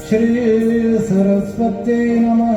श्री सरस्वती नमः।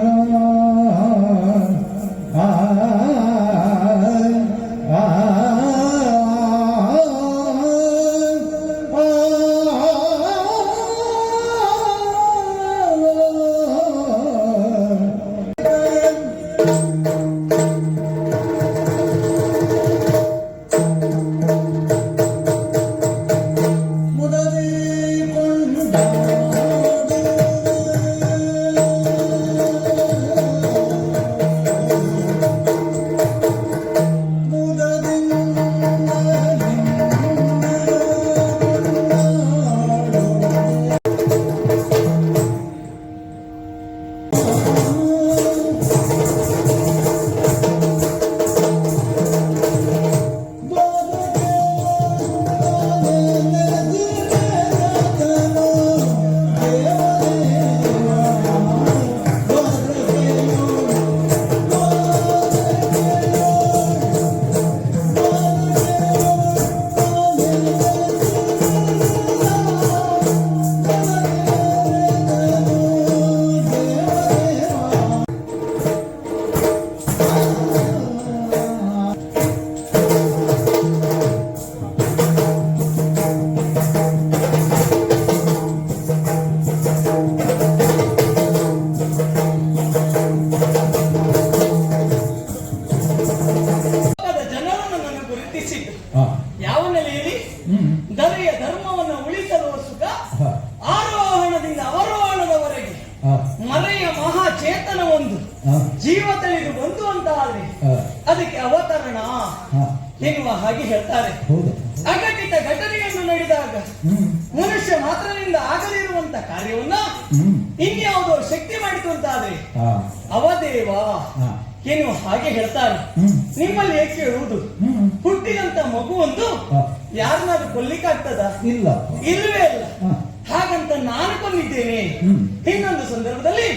ಯಾವ ನೆಲೆಯಲ್ಲಿ ದರೆಯ ಧರ್ಮವನ್ನು ಉಳಿಸಲು ಸುಖ ಆರೋಹಣದಿಂದ ಅವರೋಹಣದವರೆಗೆ ಮರೆಯ ಮಹಾಚೇತನ ಒಂದು ಜೀವ ತಿಳಿದು ಬಂತು ಅಂತ ಆದ್ರೆ ಅದಕ್ಕೆ ಅವತರಣ ಎನ್ನುವ ಹಾಗೆ ಹೇಳ್ತಾರೆ. ಅಘಟಿತ ಘಟನೆಯನ್ನು ನಡೆದಾಗ ಮನುಷ್ಯ ಮಾತ್ರದಿಂದ ಆಗದಿರುವಂತ ಕಾರ್ಯವನ್ನ ಇನ್ಯಾವುದೋ ಶಕ್ತಿ ಮಾಡಿತು ಅಂತಾದ್ರೆ ಅವದೇವ ಎನ್ನುವ ಹಾಗೆ ಹೇಳ್ತಾರೆ. ನಿಮ್ಮಲ್ಲಿ ಏಕೆ ಹೇಳುವುದು, ಹುಟ್ಟಿದಂತ ಮಗುವೊಂದು ಯಾರನ್ನಾದ್ರೂ ಕೊಲ್ಲಿಕ್ಕಾಗ್ತದ? ಇಲ್ಲವೇ ಇಲ್ಲ. ಹಾಗಂತ ನಾನು ಕೊಂದಿದ್ದೇನೆ. ಇನ್ನೊಂದು ಸಂದರ್ಭದಲ್ಲಿ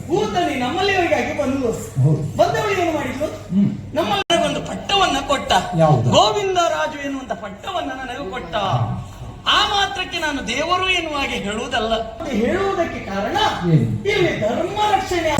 ಕೂತನಿ ನಮ್ಮಲ್ಲಿವರಿಗಾಗಿ ಬಂದವಳು ಏನು ಮಾಡಿದ್ಲು, ನಮ್ಮಲ್ಲಿ ಒಂದು ಪಟ್ಟವನ್ನ ಕೊಟ್ಟ, ಗೋವಿಂದ ರಾಜು ಎನ್ನುವಂತ ಪಟ್ಟವನ್ನ ನನಗೆ ಕೊಟ್ಟ. ಆ ಮಾತ್ರಕ್ಕೆ ನಾನು ದೇವರು ಎನ್ನುವ ಹಾಗೆ ಹೇಳುವುದಲ್ಲ. ಹೇಳುವುದಕ್ಕೆ ಕಾರಣ ಇಲ್ಲಿ ಧರ್ಮ ರಕ್ಷಣೆ.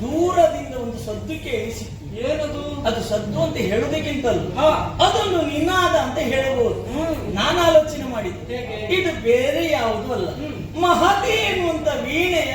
ದೂರದಿಂದ ಒಂದು ಸದ್ದು ಕೇಳಿಸಿ, ಏನದು ಅದು ಸದ್ದು ಅಂತ ಹೇಳುವುದಕ್ಕಿಂತಲೂ ಅದೊಂದು ನಿನಾದ ಅಂತ ಹೇಳಬಹುದು. ನಾನು ಆಲೋಚನೆ ಮಾಡಿದ್ದೆ, ಇದು ಬೇರೆ ಯಾವುದೂ ಅಲ್ಲ, ಮಹತಿ ಎನ್ನುವಂತ ವೀಣೆಯ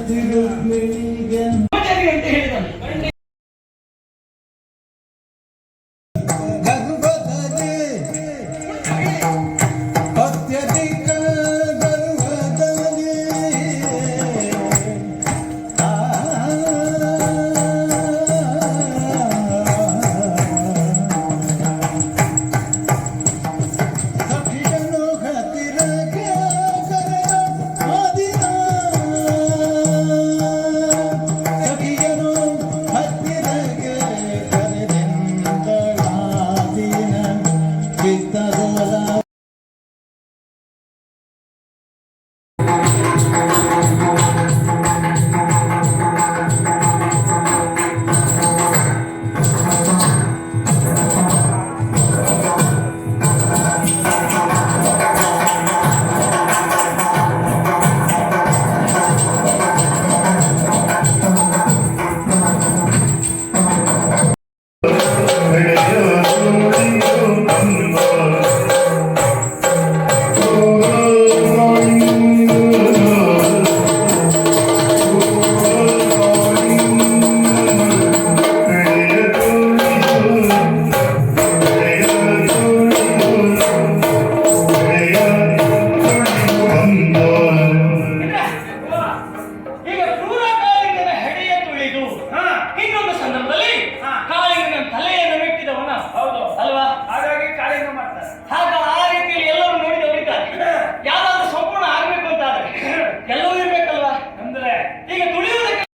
ರುಕ್ಮಿಣಿ